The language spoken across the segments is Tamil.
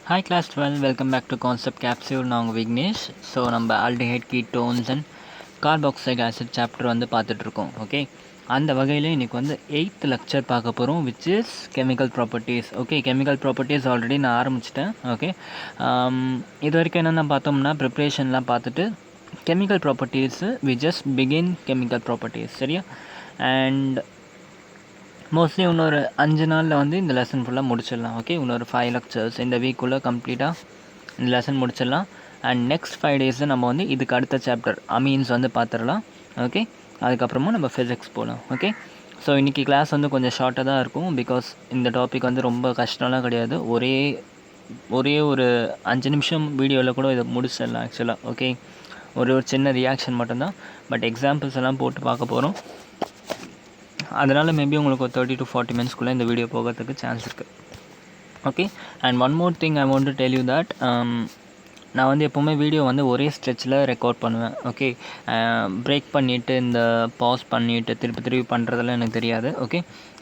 Hi class 12, welcome back to Concept Capsule. நான் உங்கள் விக்னேஷ். ஸோ நம்ம aldehyde ketones and carboxyl acid chapter வந்து பார்த்துட்ருக்கோம். ஓகே, அந்த வகையில் இன்றைக்கி வந்து 8th லெக்சர் பார்க்க போகிறோம், which is chemical properties. Okay, chemical properties already நான் ஆரம்பிச்சிட்டேன். ஓகே, இது வரைக்கும் என்னென்ன பார்த்தோம்னா ப்ரிப்ரேஷன்லாம் பார்த்துட்டு chemical properties we just begin chemical properties. சரியா? அண்ட் மோஸ்ட்லி இன்னொரு 5 நாளில் வந்து இந்த லெசன் ஃபுல்லாக முடிச்சிடலாம். ஓகே, இன்னொரு 5 லெக்சர்ஸ் இந்த வீக்குள்ளே கம்ப்ளீட்டாக இந்த லெசன் முடிச்சிடலாம். அண்ட் நெக்ஸ்ட் 5 டேஸில் நம்ம வந்து இதுக்கு அடுத்த சாப்டர் அமீன்ஸ் வந்து பார்த்துடலாம். ஓகே, அதுக்கப்புறமா நம்ம ஃபிசிக்ஸ் போகலாம். ஓகே, ஸோ இன்றைக்கி கிளாஸ் வந்து கொஞ்சம் ஷார்ட்டாக தான் இருக்கும், பிகாஸ் இந்த டாபிக் வந்து ரொம்ப கஷ்டம்லாம் கிடையாது. ஒரே ஒரு 5 நிமிஷம் வீடியோவில் கூட இதை முடிச்சிடலாம் ஆக்சுவலாக. ஓகே, ஒரு சின்ன ரியாக்ஷன் மட்டும்தான், பட் எக்ஸாம்பிள்ஸ் எல்லாம் போட்டு பார்க்க போகிறோம். அதனால் மேபி உங்களுக்கு ஒரு 30 to 40 மினிட்ஸ்க்குள்ளே இந்த வீடியோ போகிறதுக்கு சான்ஸ் இருக்குது. Okay, and one more thing I want to tell you that, நான் வந்து எப்போவுமே வீடியோ வந்து ஒரே ஸ்ட்ரெச்சில் ரெக்கார்ட் பண்ணுவேன். ஓகே, பிரேக் பண்ணிவிட்டு இந்த பாஸ் பண்ணிவிட்டு திருப்பி பண்ணுறதெல்லாம் எனக்கு தெரியாது. ஓகே,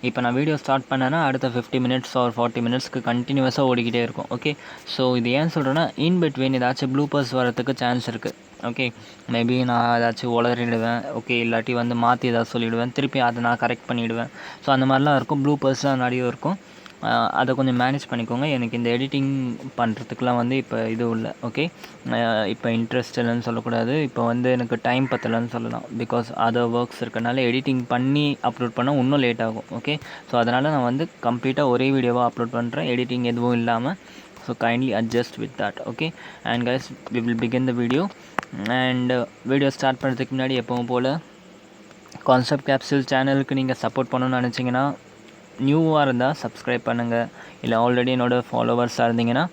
இப்போ நான் வீடியோ ஸ்டார்ட் பண்ணேன்னா அடுத்த 50 மினிட்ஸ் ஆர் 40 மினிட்ஸ்க்கு கண்டினியூஸாக ஓடிக்கிட்டே இருக்கும். ஓகே, ஸோ இது ஏன் சொல்கிறேன்னா, இன் பிட்வீன் ஏதாச்சும் ப்ளூப்பர்ஸ் வரத்துக்கு சான்ஸ் இருக்குது. ஓகே, மேபி நான் ஏதாச்சும் உளறிடுவேன். ஓகே, இல்லாட்டி வந்து மாற்றி ஏதாவது சொல்லிவிடுவேன், திருப்பி அதை நான் கரெக்ட் பண்ணிவிடுவேன். ஸோ அந்த மாதிரிலாம் இருக்கும், ப்ளூப்பர்ஸ்லாம் நிறைய இருக்கும். அதை கொஞ்சம் மேனேஜ் பண்ணிக்கோங்க. எனக்கு இந்த எடிட்டிங் பண்ணுறதுக்குலாம் வந்து இப்போ இது இல்லை. ஓகே, இப்போ இன்ட்ரெஸ்ட் இல்லைன்னு சொல்லக்கூடாது, இப்போ வந்து எனக்கு டைம் பத்தலைன்னு சொல்லலாம். பிகாஸ் அதர் ஒர்க்ஸ் இருக்கனால எடிட்டிங் பண்ணி அப்லோட் பண்ணால் இன்னும் லேட் ஆகும். ஓகே, ஸோ அதனால் நான் வந்து கம்ப்ளீட்டாக ஒரே வீடியோவாக அப்லோட் பண்ணுறேன், எடிட்டிங் எதுவும் இல்லாமல். So kindly adjust with that. Okay, and guys we will begin the video. And video start பண்ணுறதுக்கு முன்னாடி எப்பவும் போல் கான்செப்ட் கேப்சூல் சேனலுக்கு நீங்கள் சப்போர்ட் பண்ணணும்னு நினச்சிங்கன்னா, நியூவாக இருந்தால் சப்ஸ்கிரைப் பண்ணுங்கள். இல்லை ஆல்ரெடி என்னோடய ஃபாலோவர்ஸாக இருந்தீங்கன்னா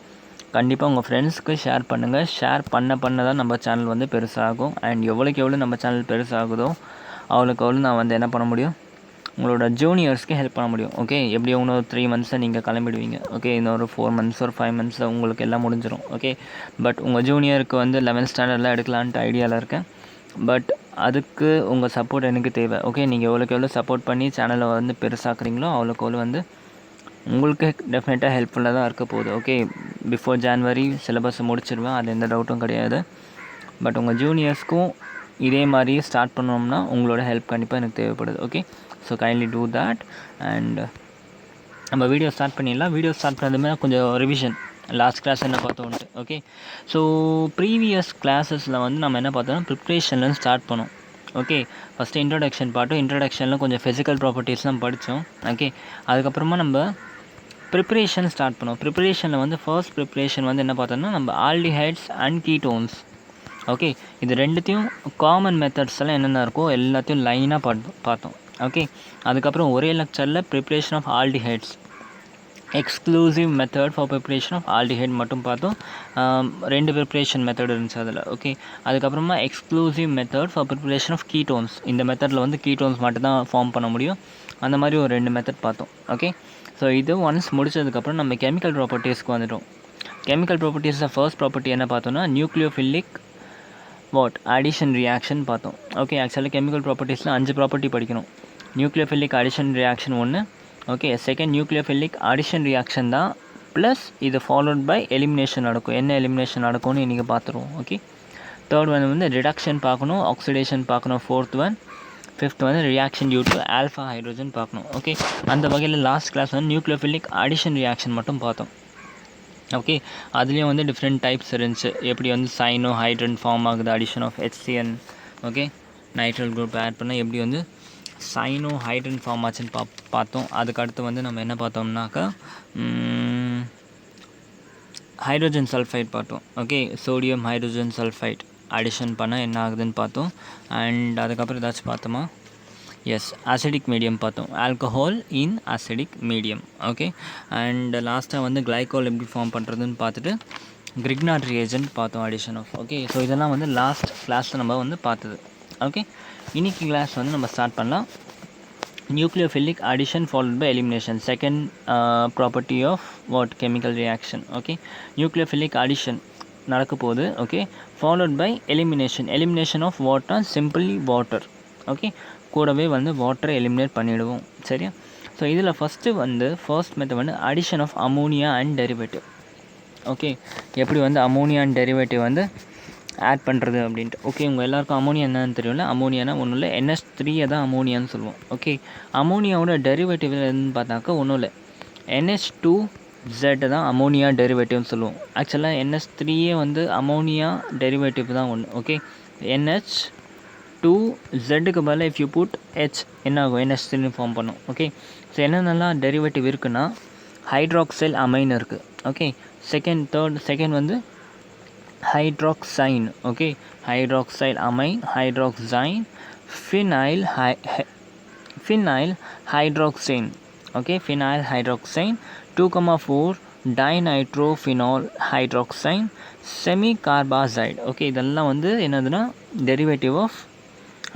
கண்டிப்பாக உங்கள் ஃப்ரெண்ட்ஸ்க்கு ஷேர் பண்ணுங்கள். ஷேர் பண்ண தான் நம்ம சேனல் வந்து பெருசாகும். அண்ட் எவ்வளோக்கு எவ்வளோ நம்ம சேனல் பெருசாகுதோ அவ்வளோக்கு நான் வந்து என்ன பண்ண முடியும், உங்களோட ஜூனியர்ஸ்க்கு ஹெல்ப் பண்ண முடியும். ஓகே, எப்படியோ இன்னொரு 3 மந்த்ஸில் நீங்கள் கிளம்பிடுவீங்க. ஓகே, இன்னொரு 4 மந்த்ஸ் ஒரு 5 மந்த்ஸில் உங்களுக்கு எல்லாம் முடிஞ்சிடும். ஓகே, பட் உங்கள் ஜூனியருக்கு வந்து 11th ஸ்டாண்டர்டில் எடுக்கலான்ட்டு ஐடியாவில் இருக்கேன். பட் அதுக்கு உங்கள் சப்போர்ட் எனக்கு தேவை. ஓகே, நீங்கள் எவ்வளோக்கு எவ்வளோ சப்போர்ட் பண்ணி சேனலை வந்து பெருசாக்குறீங்களோ அவ்வளோக்கு எவ்வளோ வந்து உங்களுக்கு டெஃபினட்டாக ஹெல்ப்ஃபுல்லாக தான் இருக்க போகுது. ஓகே, பிஃபோர் ஜான்வரி சிலபஸ் முடிச்சிடுவேன், அது எந்த டவுட்டும் கிடையாது. பட் உங்கள் ஜூனியர்ஸ்க்கும் இதே மாதிரி ஸ்டார்ட் பண்ணோம்னா உங்களோட ஹெல்ப் கண்டிப்பாக எனக்கு தேவைப்படுது. Okay, so kindly two that. And நம்ம வீடியோ ஸ்டார்ட் பண்ணிடலாம். வீடியோ ஸ்டார்ட் பண்ணதுமே கொஞ்சம் ரிவிஷன், லாஸ்ட் கிளாஸ் என்ன பார்த்தோன்ட்டு. ஓகே, ஸோ ப்ரீவியஸ் கிளாஸஸில் வந்து நம்ம என்ன பார்த்தோம்னா ப்ரிப்ரேஷன்லேருந்து ஸ்டார்ட் பண்ணோம். ஓகே, ஃபஸ்ட்டு இன்ட்ரடக்ஷன் பார்த்தோம். இன்ட்ரடக்ஷனில் கொஞ்சம் ஃபிசிக்கல் ப்ராப்பர்ட்டிஸ்லாம் படித்தோம். ஓகே, அதுக்கப்புறமா நம்ம ப்ரிப்ரேஷன் ஸ்டார்ட் பண்ணோம். ப்ரிப்ரேஷனில் வந்து ஃபர்ஸ்ட் ப்ரிப்ரேஷன் வந்து என்ன பார்த்தோம்னா நம்ம ஆல்டிஹைட்ஸ் அண்ட் கீட்டோன்ஸ். ஓகே, இது ரெண்டுத்தையும் காமன் மெத்தட்ஸ் எல்லாம் என்னென்ன இருக்கோ எல்லாத்தையும் லைனாக பார்த்தோம். ஓகே, அதுக்கப்புறம் ஒரே லெக்சரில் preparation of aldehydes, exclusive method for preparation of aldehyde மட்டும் பார்த்தோம். 2 ப்ரிப்ரேஷன் மெத்தட் இருந்துச்சு அதில். ஓகே, அதுக்கப்புறமா exclusive method for preparation of ketones, இந்த மெத்தடில் வந்து கீட்டோன்ஸ் மட்டும் தான் ஃபார்ம் பண்ண முடியும். அந்த மாதிரி ஒரு 2 மெத்தட் பார்த்தோம். ஓகே, ஸோ இது ஒன்ஸ் முடிச்சதுக்கப்புறம் நம்ம கெமிக்கல் ப்ராப்பர்ட்டிஸ்க்கு வந்துட்டோம். கெமிக்கல் ப்ராப்பர்ட்டிஸில் ஃபர்ஸ்ட் ப்ராப்பர்ட்டி என்ன பார்த்தோம்னா நியூக்ளியோஃபிலிக் அடிஷன் ரியாக்ஷன் பார்த்தோம். ஓகே, ஆக்சுவலாக கெமிக்கல் ப்ராப்பர்ட்டிஸில் 5 ப்ராப்பர்ட்டி படிக்கணும். Nucleophilic addition reaction 1. Okay, second nucleophilic addition reaction தான், ப்ளஸ் இது ஃபாலோட் பை எலிமினேஷன் நடக்கும். என்ன எலிமினேஷன் நடக்கும்னு இன்றைக்கி பார்த்துருவோம். ஓகே, தேர்ட் வந்து ரிடக்ஷன் பார்க்கணும், ஆக்சிடேஷன் பார்க்கணும். ஃபிஃப்த் வந்து reaction due to alpha hydrogen பார்க்கணும். ஓகே, அந்த வகையில் லாஸ்ட் கிளாஸ் வந்து நியூக்ளியோஃபிலிக் அடிஷன் ரியாக்ஷன் மட்டும் பார்த்தோம். ஓகே, அதுலேயும் வந்து டிஃப்ரெண்ட் டைப்ஸ் இருந்துச்சு. எப்படி வந்து சைனோ ஹைட்ரன் ஃபார்ம் ஆகுது, addition of HCN. Okay, nitrile group add பண்ணால் எப்படி வந்து சைனோ ஹைட்ரன் ஃபார்ம் ஆச்சுன்னு பார்த்தோம். அதுக்கடுத்து வந்து நம்ம என்ன பார்த்தோம்னாக்கா ஹைட்ரோஜன் சல்ஃபைட் பார்த்தோம். Okay, sodium hydrogen sulphide addition பண்ணால் என்ன ஆகுதுன்னு பார்த்தோம். அண்ட் அதுக்கப்புறம் ஏதாச்சும் பார்த்தோமா, எஸ், அசிடிக் மீடியம் பார்த்தோம், alcohol in acidic medium. Okay, and லாஸ்ட்டாக வந்து கிளைகோல் எப்படி ஃபார்ம் பண்ணுறதுன்னு பார்த்துட்டு கிரிக்னாட் ரியேஜென்ட் பார்த்தோம், அடிஷன் ஆஃப். ஓகே, ஸோ இதெல்லாம் வந்து லாஸ்ட் கிளாஸில் நம்ம வந்து பார்த்தது. ஓகே, இன்றைக்கி கிளாஸ் வந்து நம்ம ஸ்டார்ட் பண்ணலாம். Nucleophilic addition followed by elimination, second property of chemical reaction. Okay, nucleophilic addition நடக்க போகுது. Okay, followed by elimination of water, simply water. Okay, கூடவே வந்து வாட்டரை எலிமினேட் பண்ணிவிடுவோம். சரியா? ஸோ இதில் ஃபஸ்ட்டு வந்து ஃபர்ஸ்ட் மெத்தட் வந்து addition of ammonia and derivative. Okay, எப்படி வந்து அமோனியான் டெரிவேட்டிவ் வந்து ஆட் பண்ணுறது அப்படின்ட்டு. ஓகே, உங்கள் எல்லாருக்கும் அமோனியா என்னன்னு தெரியும்ல. அமோனியானா ஒன்றும் இல்லை, NH3 தான் அமோனியான்னு சொல்லுவோம். ஓகே, அமோனியாவோட டெரிவேட்டிவ் என்னன்னு பார்த்தாக்கா ஒன்றும் இல்லை, NH2Z தான் அமோனியா டெரிவேட்டிவ்னு சொல்லுவோம். ஆக்சுவலாக NH3 வந்து அமோனியா டெரிவேட்டிவ் தான் ஒன்று. ஓகே, NH2Zக்கு பதில் இஃப் யூ புட் H என்ன ஆகும், NH3 ஃபார்ம் பண்ணும். ஓகே, ஸோ என்னென்னலாம் டெரிவேட்டிவ் இருக்குன்னா ஹைட்ராக்சைல் அமைன் இருக்குது. ஓகே, செகண்ட் வந்து hydrazine. Okay, hydroxyl amine, hydrazine, phenyl hydrazine. Okay, phenyl hydrazine, 2,4 dinitrophenol hydrazine, semi கார்பாசைடு. Okay, இதெல்லாம் வந்து என்னதுன்னா டெரிவேட்டிவ் ஆஃப்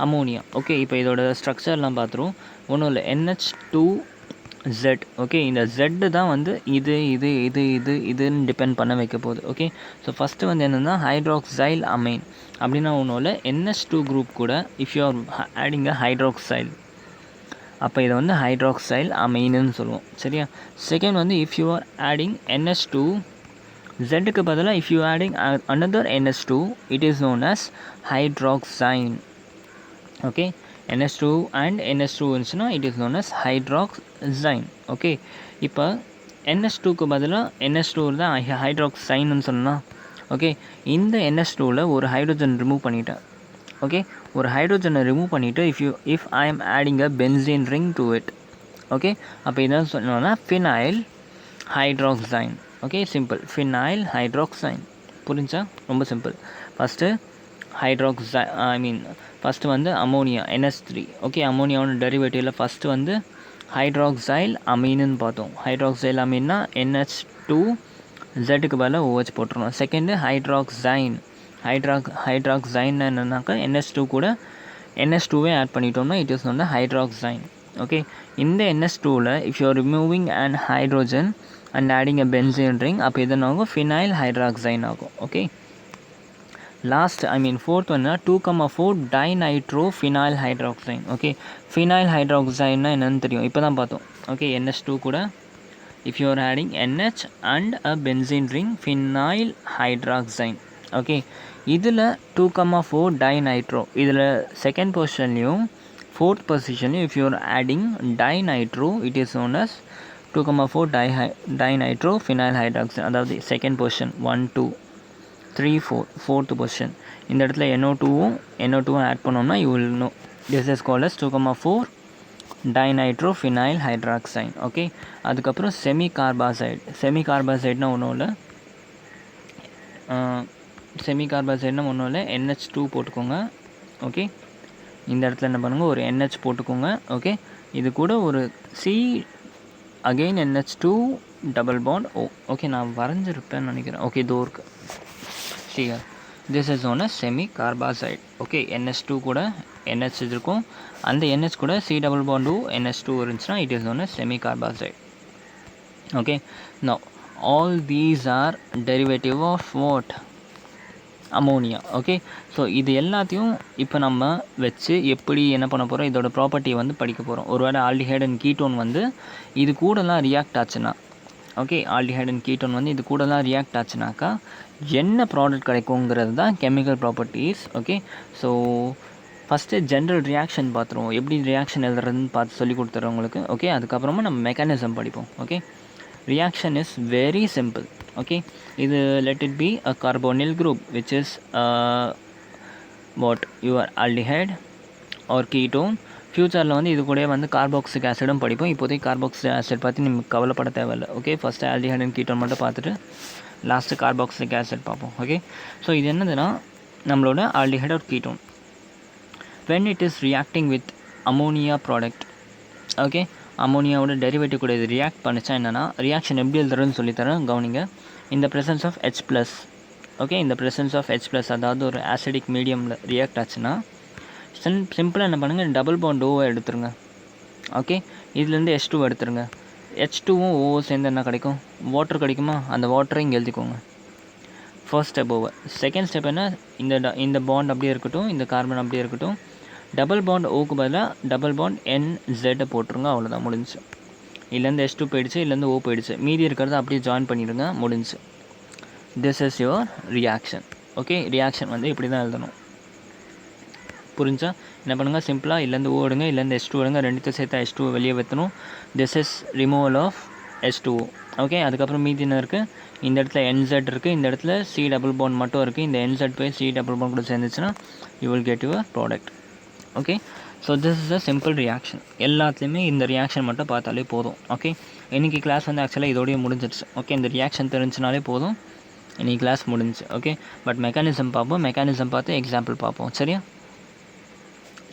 அமோனியா. ஓகே, இப்போ இதோட ஸ்ட்ரக்சர்லாம் பார்த்துருவோம். ஒன்றும் இல்லை, NH2Z. ஓகே, இந்த Z தான் வந்து இதுன்னு டிபெண்ட் பண்ண வைக்க போகுது. ஓகே, ஸோ ஃபஸ்ட்டு வந்து என்னென்னா ஹைட்ராக்சைல் அமைன் அப்படின்னா ஒன்றும் இல்லை, NH2 குரூப் கூட if you are adding a hydroxyl, அப்போ இதை வந்து ஹைட்ராக்சைல் அமைன்னு சொல்லுவோம். சரியா? செகண்ட் வந்து if you are adding NH2 Zக்கு பதிலாக if you adding another NH2 it is known as hydroxine. Okay, NH2 and NH2 இருந்துச்சுன்னா it is known as hydroxine. Okay, இப்போ NH2க்கு பதிலாக NH2 தான் ஹைட்ராக்சைன்னு சொன்னால், ஓகே, இந்த NH2வில் ஒரு ஹைட்ரோஜன் ரிமூவ் பண்ணிட்டேன். ஓகே, ஒரு ஹைட்ரோஜனை ரிமூவ் பண்ணிவிட்டு if I am adding a benzene ring to it. Okay, அப்போ இதான் சொன்னோன்னா phenyl hydrazine. Okay, simple, phenyl hydrazine. புரிஞ்சா? ரொம்ப சிம்பிள். ஃபஸ்ட்டு ஃபஸ்ட்டு வந்து அமோனியா NH3. ஓகே, அமோனியாவோட டெரிவேட்டிவில் ஃபஸ்ட்டு வந்து ஹைட்ராக்சைல் அமீனுன்னு பார்த்தோம். ஹைட்ராக்சைல் அமீன்னா NH2 Zக்கு பதிலாக OH போட்டுருணும். செகண்டு ஹைட்ராக்சைன். ஹைட்ராக்சைன் என்னன்னாக்கா NH2 கூட NH2வே ஆட் பண்ணிட்டோம்னா இட் இஸ் வந்து ஹைட்ராக்சைன். ஓகே, இந்த NH2வில் if you are removing and hydrogen and adding a benzene ring, அப்போ எதுன்னு ஆகும், ஃபினைல் ஹைட்ராக்சைன் ஆகும். ஓகே, ஃபோர்த் வந்து 2,4 டைநைட்ரோஃபினைல் ஹைட்ராக்சைன். ஓகே, ஃபினைல் ஹைட்ராக்சைன்னா என்னென்னு தெரியும், இப்போ தான் பார்த்தோம். ஓகே, NH2 கூட if you are adding NH and a benzene ring, phenyl hydrazine. Okay, இதில் 2,4 டைநைட்ரோ, இதில் செகண்ட் பொசிஷன்லையும் ஃபோர்த் பொசிஷன்லையும் if you are adding dinitro it is known as 2,4 dinitro phenyl hydrazine. அதாவது செகண்ட் பொசிஷன் 1 2 3 4 ஃபோர்த் பொசிஷன். இந்த இடத்துல NO2வும் ஆட் பண்ணோம்னா you will know this is called as 2,4 dinitro phenyl hydrazine. Okay, அதுக்கப்புறம் செமி கார்பாசைடுனா ஒன்றும் இல்லை, NH2 போட்டுக்கோங்க. ஓகே, இந்த இடத்துல என்ன பண்ணுங்கள், ஒரு NH போட்டுக்கோங்க. ஓகே, இது கூட ஒரு C again NH2 double bond O. Okay, நான் வரைஞ்சிருப்பேன்னு நினைக்கிறேன். ஓகே, இதோ இருக்கு. சரியா? This is known as semi கார்பாசைடு. Okay, NH2 கூட NH இருக்கும், அந்த NH கூட C double bond O NH2 இருந்துச்சுன்னா it is known as semi கார்பாசைடு. Okay, now all these are derivative of what? Ammonia. Okay, so இது எல்லாத்தையும் இப்போ நம்ம வச்சு எப்படி என்ன பண்ண போகிறோம், இதோட ப்ராப்பர்ட்டியை வந்து படிக்க போகிறோம். ஒருவேளை ஆல்டிஹைட் அண்ட் கீட்டோன் வந்து இது கூடலாம் ரியாக்ட் ஆச்சுன்னா, ஓகே, ஆல்டிஹைட் அண்ட் கீட்டோன் வந்து இது கூடலாம் ரியாக்ட் ஆச்சுனாக்கா என்ன ப்ராடக்ட் கிடைக்குங்கிறது தான் chemical properties. Okay, so first general reaction பார்த்துருவோம், எப்படி ரியாக்ஷன் எழுதுறதுன்னு பார்த்து சொல்லி கொடுத்துறோம் உங்களுக்கு. ஓகே, அதுக்கப்புறமா நம்ம மெக்கானிசம் படிப்போம். Okay, reaction is very simple. Okay, இது let it be a carbonyl group which is what your aldehyde or ketone. ஃப்யூச்சரில் வந்து இது கூட வந்து கார்பாக்சிக் ஆசிடும் படிப்போம். இப்போதைக்கு கார்பாக்சிக் ஆசிட் பற்றி நமக்கு கவலைப்பட தேவையில்லை. Okay, first aldehyde and ketone மட்டும் பார்த்துட்டு லாஸ்ட்டு கார்பாக்சிக் ஆசிட் பார்ப்போம். ஓகே, ஸோ இது என்னதுன்னா நம்மளோட ஆல்டிஹைட் ஒரு ketone when it is reacting with ammonia product. Okay, அமோனியாவோட டெரிவேட்டிவ் கூட இது ரியாக்ட் பண்ணிச்சா என்னென்னா ரியாக்ஷன் எப்படி எழுதுறதுன்னு சொல்லித்தரேன், கவனிங்க. இந்த ப்ரெசன்ஸ் ஆஃப் H+, ஓகே, இந்த ப்ரெசன்ஸ் ஆஃப் H+, அதாவது ஒரு ஆசிடிக் மீடியமில் ரியாக்ட் ஆச்சுன்னா சிம்பிளாக என்ன பண்ணுங்கள், டபுள் பாண்ட் ஓவை எடுத்துருங்க. ஓகே, இதுலேருந்து H2 எடுத்துருங்க. H2வும் ஓ சேர்ந்து என்ன கிடைக்கும், வாட்டர் கிடைக்குமா, அந்த வாட்டரை இங்கே எழுதிக்கோங்க. First step over. Second step என்ன, இந்த பாண்ட் அப்படியே இருக்கட்டும், இந்த கார்பன் அப்படியே இருக்கட்டும், டபுள் பாண்ட் ஓக்கு பதிலாக டபுள் பாண்ட் NZ போட்டுருங்க. அவ்வளோதான், முடிஞ்சு. இதுலேருந்து H2 போயிடுச்சு, இதுலேருந்து O போயிடுச்சு, மீதி இருக்கிறத அப்படியே ஜாயின் பண்ணிடுங்க, முடிஞ்சு. This is your reaction. Okay, reaction வந்து இப்படி தான் எழுதணும். புரிஞ்சா? என்ன பண்ணுங்கள், சிம்பிளாக இல்லைருந்து ஓ எடுங்க, இல்லைருந்து H2 எடுங்க, ரெண்டுத்தையும் சேர்த்து H2 வெளியே வைத்தணும். This is removal of H2O. Okay, அதுக்கப்புறம் மீதி என்ன இருக்குது, இந்த இடத்துல NZ இருக்குது, இந்த இடத்துல C டபுள் பாண்ட் மட்டும் இருக்குது. இந்த NZ போய் C டபுள் பாண்ட் கூட சேர்ந்துச்சுன்னா you will get your product. Okay, so this is a simple reaction. எல்லாத்துலேயுமே இந்த ரியாக்ஷன் மட்டும் பார்த்தாலே போதும். ஓகே, இன்றைக்கி கிளாஸ் வந்து ஆக்சுவலாக இதோடய முடிஞ்சிடுச்சு. ஓகே, இந்த ரியாக்ஷன் தெரிஞ்சினாலே போதும், இன்றைக்கி கிளாஸ் முடிஞ்சிச்சு. ஓகே, பட் மெக்கானிசம் பார்ப்போம், மெக்கானிசம் பார்த்து எக்ஸாம்பிள் பார்ப்போம். சரியா?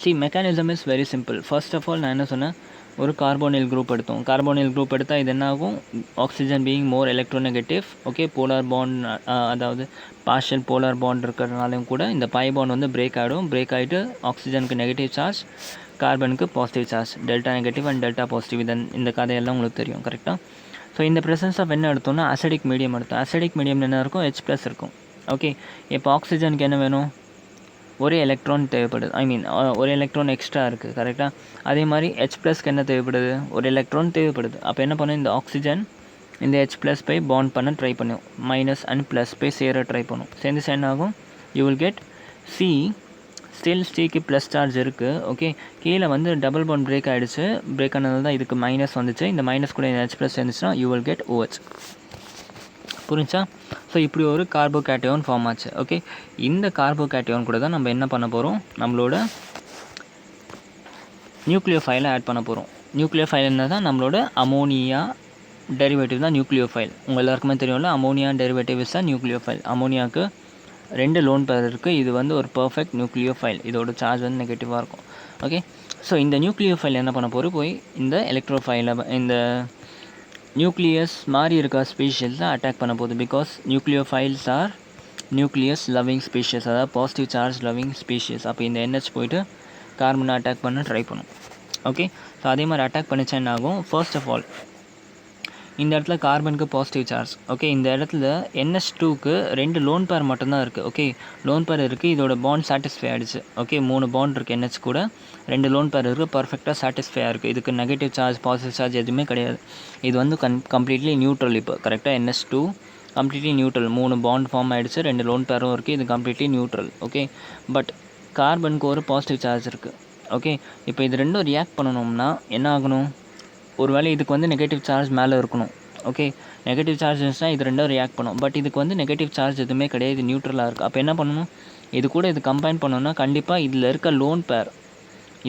See, mechanism is very simple. First of all, நான் என்ன சொன்னேன், ஒரு கார்போனில் குரூப் எடுத்தோம். கார்போனில் குரூப் எடுத்தால் இது என்ன ஆகும், oxygen being more electronegative. Okay, polar bond, அதாவது பார்ஷியல் போலார் பாண்ட் இருக்கிறதுனாலும் கூட இந்த பை பாண்ட் வந்து பிரேக் ஆகிடும். பிரேக் ஆகிட்டு ஆக்சிஜனுக்கு நெகட்டிவ் சார்ஜ், கார்பனுக்கு positive charge, delta negative and delta positive. இந்த கதையெல்லாம் உங்களுக்கு தெரியும். கரெக்டாக? ஸோ இந்த ப்ரெசன்ஸ் ஆஃப் என்ன எடுத்தோம்னா அசிடிக் மீடியம் எடுத்தோம். அசிடிக் மீடியம் என்ன இருக்கும், H+ இருக்கும். ஓகே, இப்போ ஆக்சிஜனுக்கு என்ன வேணும், ஒரே எலக்ட்ரான் தேவைப்படுது. ஐ மீன் ஒரு எலக்ட்ரான் எக்ஸ்ட்ரா இருக்குது. கரெக்டாக? அதே மாதிரி H+க்கு என்ன தேவைப்படுது, ஒரு எலக்ட்ரான் தேவைப்படுது. அப்போ என்ன பண்ணும், இந்த ஆக்சிஜன் இந்த H+ போய் பாண்ட் பண்ண ட்ரை பண்ணும், மைனஸ் அண்ட் ப்ளஸ் போய் சேர ட்ரை பண்ணும். சேர்ந்து என்ன ஆகும், you will get C. Still Cக்கு ப்ளஸ் சார்ஜ் இருக்குது. ஓகே, கீழே வந்து டபுள் பாண்ட் பிரேக் ஆகிடுச்சு. பிரேக் ஆனது தான் இதுக்கு மைனஸ் வந்துச்சு. இந்த மைனஸ் கூட இந்த H+ இருந்துச்சுன்னா யூ வில் கெட் OH. புரிஞ்சா? ஸோ இப்படி ஒரு கார்போகேட்டையான் ஃபார்ம் ஆச்சு. ஓகே, இந்த கார்போகேட்டையான் கூட தான் நம்ம என்ன பண்ண போகிறோம், நம்மளோட நியூக்ளியோஃபைலை ஆட் பண்ண போகிறோம். நியூக்ளியோஃபைல் என்ன தான், நம்மளோட அமோனியா டெரிவேட்டிவ் தான் நியூக்ளியோஃபைல். உங்கள் எல்லாருக்குமே தெரியும்ல, அமோனியா டெரிவேட்டிவ் இஸ் தான் நியூக்ளியோஃபைல். அமோனியாவுக்கு 2 லோன் பேர் இருக்குது. இது வந்து ஒரு பர்ஃபெக்ட் நியூக்ளியோஃபைல். இதோட சார்ஜ் வந்து நெகட்டிவாக இருக்கும். ஓகே, ஸோ இந்த நியூக்ளியோஃபைல் என்ன பண்ண போகிறோம், போய் இந்த எலக்ட்ரோஃபைலை, இந்த நியூக்ளியஸ் மாதிரி இருக்க ஸ்பீஷியஸ் தான் அட்டாக் பண்ண போகுது. Because nucleophiles are nucleus loving species, அதாவது பாசிட்டிவ் சார்ஜ் லவ்விங் ஸ்பீஷியஸ். அப்போ இந்த NH போய்ட்டு கார்பனை அட்டாக் பண்ண ட்ரை பண்ணும். ஓகே, ஸோ அதே மாதிரி அட்டாக் பண்ணிச்சா என்ன ஆகும், ஃபர்ஸ்ட் ஆஃப் ஆல் இந்த இடத்துல கார்பனுக்கு பாசிட்டிவ் சார்ஜ். ஓகே, இந்த இடத்துல NH2க்கு 2 லோன் பேர் மட்டும்தான் இருக்குது. ஓகே, லோன் பேர் இருக்குது, இதோட பாண்ட் சாட்டிஸ்ஃபை ஆகிடுச்சு. ஓகே, 3 பாண்ட் இருக்குது NH கூட, 2 லோன் பேர் இருக்குது, பர்ஃபெக்டாக சாட்டிஸ்ஃபை ஆகிருக்கு. இதுக்கு நெகட்டிவ் சார்ஜ் பாசிட்டிவ் சார்ஜ் எதுவுமே கிடையாது. இது வந்து கம்ப்ளீட்லி நியூட்ரல். இப்போ கரெக்டாக NH2 completely neutral. 3 bond form ஆகிடுச்சு, 2 லோன் பேரும் இருக்குது, இது கம்ப்ளீட்லி நியூட்ரல். ஓகே, பட் கார்பனுக்கு ஒரு பாசிட்டிவ் சார்ஜ் இருக்குது. ஓகே, இப்போ இது ரெண்டும் ரியாக்ட் பண்ணணும்னா என்ன ஆகணும், ஒருவேளை இதுக்கு வந்து நெகட்டிவ் சார்ஜ் மேலே இருக்கணும். ஓகே, நெகட்டிவ் சார்ஜ் இருந்துச்சுன்னா இது ரெண்டும் ரியாக்ட் பண்ணும். பட் இதுக்கு வந்து நெகட்டிவ் சார்ஜ் எதுவுமே கிடையாது, இது நியூட்ரலாக இருக்குது. அப்போ என்ன பண்ணணும், இது கூட இது கம்பைன் பண்ணணும்னா கண்டிப்பாக இதில் இருக்க லோன் பேர்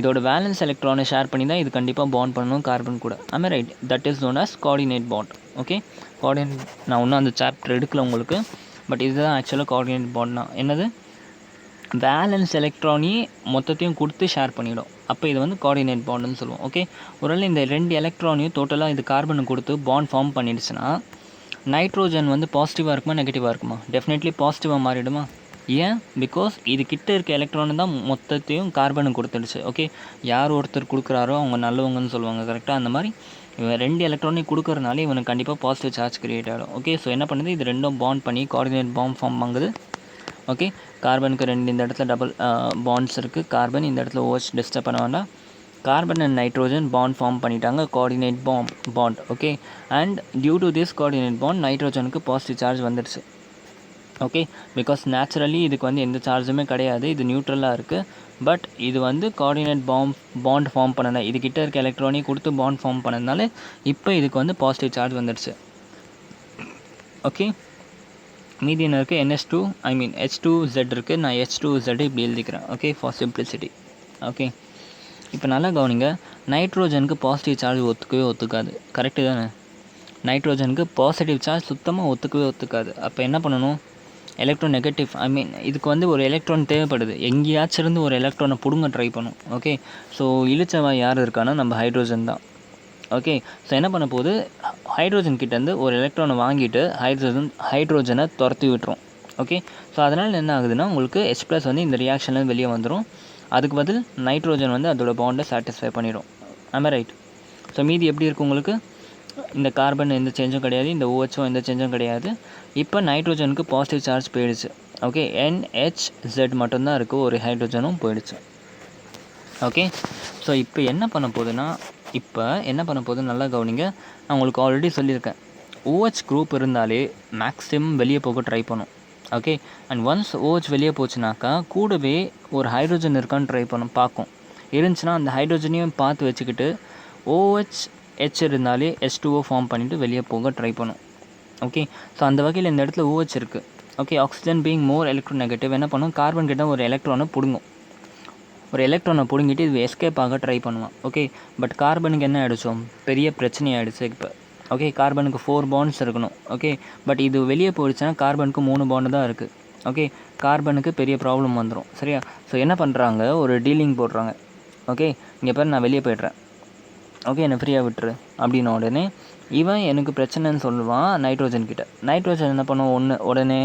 இதோட வேலன்ஸ் எலக்ட்ரானை ஷேர் பண்ணி தான் இது கண்டிப்பாக பாண்ட் பண்ணணும் கார்பன் கூட. ஆமே right, that is known as coordinate bond. Okay, coordinate நான் இன்னும் அந்த சாப்டர் எடுக்கல உங்களுக்கு, பட் இதுதான் ஆக்சுவலாக கோஆர்டினேட் பாண்ட்னா என்னது, வேலன்ஸ் எலக்ட்ரானி மொத்தத்தையும் கொடுத்து ஷேர் பண்ணிவிடும். அப்போ இது வந்து கோஆர்டினேட் பாண்டுன்னு சொல்லுவோம். ஓகே, ஒருவேளை இந்த 2 எலக்ட்ரானையும் டோட்டலாக இது கார்பனுக்கு கொடுத்து பாண்ட் ஃபார்ம் பண்ணிடுச்சுன்னா நைட்ரோஜன் வந்து பாசிட்டிவாக இருக்குமா நெகட்டிவாக இருக்குமா, டெஃபினெட்லி பாசிட்டிவாக மாறிடுமா. ஏன், பிகாஸ் இது கிட்ட இருக்க எலக்ட்ரானு தான் மொத்தத்தையும் கார்பனுக்கு கொடுத்துடுச்சு. ஓகே, யார் ஒருத்தர் கொடுக்குறாரோ அவங்க நல்லவங்கன்னு சொல்லுவாங்க. கரெக்டாக? அந்த மாதிரி இவன் 2 எலக்ட்ரானையும் கொடுக்கறதுனால இவனுக்கு கண்டிப்பாக பாசிட்டிவ் சார்ஜ் கிரியேட் ஆகிடும். ஓகே, ஸோ என்ன பண்ணுது, இது ரெண்டும் பாண்ட் பண்ணி கோஆர்டினேட் பாண்ட் ஃபார்ம் ஆகுது. ஓகே, கார்பனுக்கு 2 இந்த இடத்துல டபுள் பாண்ட்ஸ் இருக்குது. கார்பன் இந்த இடத்துல OH டிஸ்டர்ப் பண்ண வேண்டாம். Carbon and nitrogen bond form பண்ணிட்டாங்க, coordinate bond. Okay, and due to this coordinate bond நைட்ரோஜனுக்கு பாசிட்டிவ் சார்ஜ் வந்துடுச்சு. ஓகே, பிகாஸ் நேச்சுரலி இதுக்கு வந்து எந்த சார்ஜுமே கிடையாது, இது நியூட்ரலாக இருக்குது. பட் இது வந்து கோஆர்டினேட் பாண்ட் ஃபார்ம் பண்ணல, இதுக்கிட்ட இருக்க எலக்ட்ரானையும் கொடுத்து பாண்ட் ஃபார்ம் பண்ணதுனால இப்போ இதுக்கு வந்து பாசிட்டிவ் சார்ஜ் வந்துடுச்சு. ஓகே, மீதி என்ன இருக்குது, NH2 ஐ மீன் H2Z இருக்குது. நான் H2Z இப்படி எழுதிக்கிறேன். Okay, for simplicity. ஓகே, இப்போ நல்லா கவனிங்க, நைட்ரோஜனுக்கு பாசிட்டிவ் சார்ஜ் ஒத்துக்காது. கரெக்டு தானே? நைட்ரோஜனுக்கு பாசிட்டிவ் சார்ஜ் சுத்தமாக ஒத்துக்காது. அப்போ என்ன பண்ணணும், எலக்ட்ரான் நெகட்டிவ் ஐ மீன் இதுக்கு வந்து ஒரு எலக்ட்ரான் தேவைப்படுது, எங்கேயாச்சும் இருந்து ஒரு எலக்ட்ரானை பிடுங்க ட்ரை பண்ணும். ஓகே, ஸோ இழுச்சவன் யார் இருக்கான்னா நம்ம ஹைட்ரோஜன் தான். ஓகே, ஸோ என்ன பண்ண போகுது, ஹைட்ரோஜன் கிட்டேருந்து ஒரு எலக்ட்ரானை வாங்கிட்டு ஹைட்ரோஜனை துரத்தி விட்டுரும். ஓகே, ஸோ அதனால் என்ன ஆகுதுன்னா உங்களுக்கு H+ வந்து இந்த ரியாக்ஷனில் வெளியே வந்துடும். அதுக்கு பதில் நைட்ரோஜன் வந்து அதோட பாண்டை சாட்டிஸ்ஃபை பண்ணிடும். ஆமே ரைட்? ஸோ மீதி எப்படி இருக்குது உங்களுக்கு, இந்த கார்பன் எந்த சேஞ்சும் கிடையாது, இந்த OHம் எந்த சேஞ்சும் கிடையாது. இப்போ நைட்ரோஜனுக்கு பாசிட்டிவ் சார்ஜ் போயிடுச்சு. ஓகே, NHZ மட்டும்தான் இருக்குது, ஒரு ஹைட்ரோஜனும் போயிடுச்சு. ஓகே, ஸோ இப்போ என்ன பண்ண போகுதுன்னா நல்லா கவனிங்க, நான் உங்களுக்கு ஆல்ரெடி சொல்லியிருக்கேன். OH குரூப் இருந்தாலே மேக்ஸிமம் வெளியே போக ட்ரை பண்ணும். ஓகே, அண்ட் ஒன்ஸ் OH வெளியே போச்சுனாக்கா கூடவே ஒரு ஹைட்ரோஜன் இருக்கான்னு ட்ரை பார்க்கும். இருந்துச்சுன்னா அந்த ஹைட்ரோஜனையும் பார்த்து வச்சுக்கிட்டு OH இருந்தாலே H2O ஃபார்ம் பண்ணிவிட்டு வெளியே போக ட்ரை பண்ணும். ஓகே, ஸோ அந்த வகையில் இந்த இடத்துல OH இருக்குது. Okay, oxygen being more electronegative என்ன பண்ணும், கார்பன் கிட்ட ஒரு எலக்ட்ரானை பிடுங்கிட்டு இது எஸ்கேப் ஆக ட்ரை பண்ணுவான். ஓகே, பட் கார்பனுக்கு என்ன ஆகிடுச்சோம், பெரிய பிரச்சனை ஆகிடுச்சு இப்போ. ஓகே, கார்பனுக்கு 4 பாண்ட்ஸ் இருக்கணும். ஓகே, பட் இது வெளியே போயிடுச்சுன்னா கார்பனுக்கு 3 பாண்டு தான் இருக்குது. ஓகே, கார்பனுக்கு பெரிய ப்ராப்ளம் வந்துடும். சரியா? ஸோ என்ன பண்ணுறாங்க, ஒரு டீலிங் போடுறாங்க. ஓகே, இங்கே பேர் நான் வெளியே போய்ட்றேன், ஓகே என்னை ஃப்ரீயாக விட்டுரு அப்படின்ன உடனே இவன் எனக்கு பிரச்சனைன்னு சொல்லுவான் நைட்ரோஜன் கிட்ட. நைட்ரோஜன் என்ன பண்ணுவோம், உடனே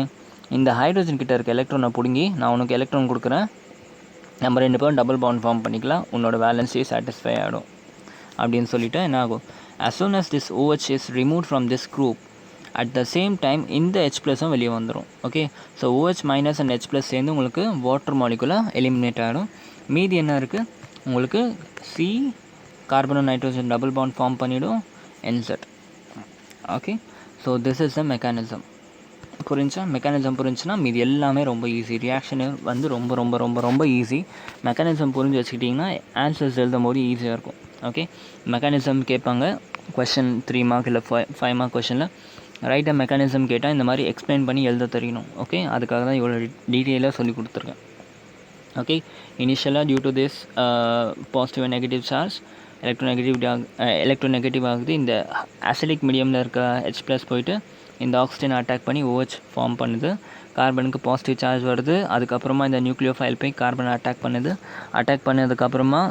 இந்த ஹைட்ரோஜன் கிட்ட இருக்க எலக்ட்ரானை பிடுங்கி நான் உனக்கு எலக்ட்ரான் கொடுக்குறேன், நம்ம 2 பேரும் டபுள் பாண்ட் ஃபார்ம் பண்ணிக்கலாம், உன்னோட வேலன்ஸே சாட்டிஸ்ஃபை ஆகிடும் அப்படின்னு சொல்லிவிட்டு என்ன ஆகும், as soon as this OH is removed from this group, at the same time இந்த H+ம் வெளியே வந்துடும். Okay, so OH minus and H+ சேர்ந்து உங்களுக்கு வாட்டர் மாலிகுலாக எலிமினேட் ஆகிடும். மீதி என்ன இருக்குது உங்களுக்கு, C carbon nitrogen double bond form பண்ணிவிடும், NZ. Okay, so this is the mechanism. புரிஞ்சுன்னா மீது எல்லாமே ரொம்ப ஈஸி. ரியாக்ஷனு வந்து ரொம்ப ரொம்ப ரொம்ப ரொம்ப ஈஸி. மெக்கானிசம் புரிஞ்சு வச்சுக்கிட்டிங்கன்னா ஆன்சர்ஸ் எழுதும் போது ஈஸியாக இருக்கும். ஓகே, மெக்கானிசம் கேட்பாங்க கொஷின் 3 மார்க் இல்லை 5 மார்க் கொஷனில். ரைட்டாக மெக்கானிசம் கேட்டால் இந்த மாதிரி எக்ஸ்பிளைன் பண்ணி எழுத தெரியணும். ஓகே, அதுக்காக தான் இவ்வளோ டீட்டெயிலாக சொல்லி கொடுத்துருக்கேன். ஓகே, இனிஷியலாக due to this positive and negative charge electronegative ஆகுது. இந்த அசிடிக் மீடியமில் இருக்க H+ போயிட்டு இந்த ஆக்சிஜனை அட்டாக் பண்ணி OH ஃபார்ம் பண்ணுது. கார்பனுக்கு பாசிட்டிவ் சார்ஜ் வருது. அதுக்கப்புறமா இந்த நியூக்ளியோஃபைல் போய் கார்பனை அட்டாக் பண்ணதுக்கப்புறமா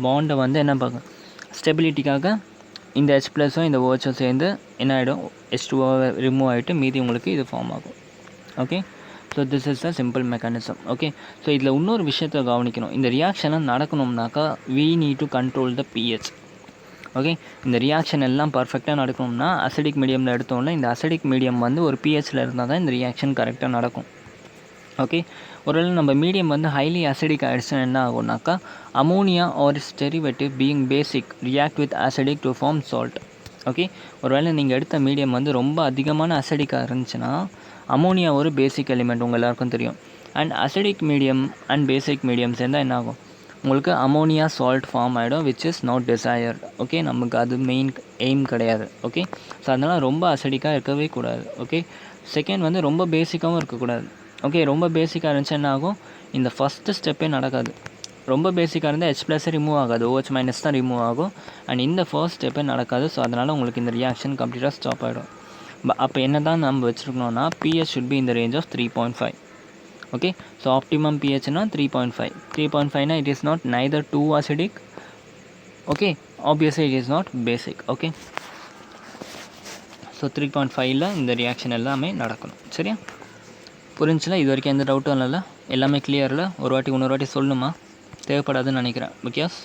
பாண்டை வந்து என்ன பார்க்க ஸ்டெபிலிட்டிக்காக இந்த H+ம் இந்த OHம் சேர்ந்து என்ன ஆகிடும், H2O ரிமூவ் ஆகிட்டு மீதி உங்களுக்கு இது ஃபார்ம் ஆகும். Okay, so this is the simple mechanism. Okay, so இதில் இன்னொரு விஷயத்தை கவனிக்கணும். இந்த ரியாக்ஷன்லாம் நடக்கணும்னாக்கா we need to control the pH. Okay, இந்த ரியாக்ஷன் எல்லாம் பர்ஃபெக்டாக நடக்கணும்னா அசிடிக் மீடியமில் எடுத்தோம்னா இந்த அசிடிக் மீடியம் வந்து ஒரு pHல இருந்தால் தான் இந்த ரியாக்ஷன் கரெக்டாக நடக்கும். ஓகே, ஒருவேளை நம்ம மீடியம் வந்து ஹைலி அசிடிக் ஆகிடுச்சுன்னா என்ன ஆகும்னாக்கா ammonia or its derivative being basic react with acidic to form salt. Okay, ஒருவேளை நீங்கள் எடுத்த மீடியம் வந்து ரொம்ப அதிகமான அசிடிக்காக இருந்துச்சுன்னா அமோனியா ஒரு பேசிக் எலிமெண்ட் உங்கள் எல்லாருக்கும் தெரியும். And acidic medium and basic medium சேர்ந்தால் என்ன ஆகும், உங்களுக்கு அமோனியா சால்ட் ஃபார்ம் ஆகிடும், which is not desired. Okay, நமக்கு அது மெயின் எய்ம் கிடையாது. ஓகே, ஸோ அதனால் ரொம்ப அசிடிக்காக இருக்கவே கூடாது. ஓகே, செகண்ட் வந்து ரொம்ப பேசிக்காகவும் இருக்கக்கூடாது. ஓகே, ரொம்ப பேசிக்காக இருந்துச்சு என்ன ஆகும், இந்த ஃபஸ்ட்டு ஸ்டெப்பே நடக்காது. ரொம்ப பேசிக்காக இருந்தால் H+ ரிமூவ் ஆகாது, OH மைனஸ் தான் ரிமூவ் ஆகும். அண்ட் இந்த ஃபர்ஸ்ட் ஸ்டெப்பே நடக்காது. ஸோ அதனால் உங்களுக்கு இந்த ரியாக்ஷன் கம்ப்ளீட்டாக ஸ்டாப் ஆகிடும். அப்போ என்ன தான் நம்ம வச்சுருக்கணும்னா pH should be in the range of 3.5. Okay, so optimum pHனா 3.5. 3.5னா it is not neither too acidic. Okay, obviously it is not basic. Okay, so 3.5ல் இந்த ரியாக்ஷன் எல்லாமே நடக்கணும். சரியா? புரிஞ்சுல? இது வரைக்கும் எந்த டவுட்டும் இல்லைல்ல? எல்லாமே கிளியரில்? இன்னொரு வாட்டி சொல்லணுமா? தேவைப்படாதுன்னு நினைக்கிறேன். பிகாஸ்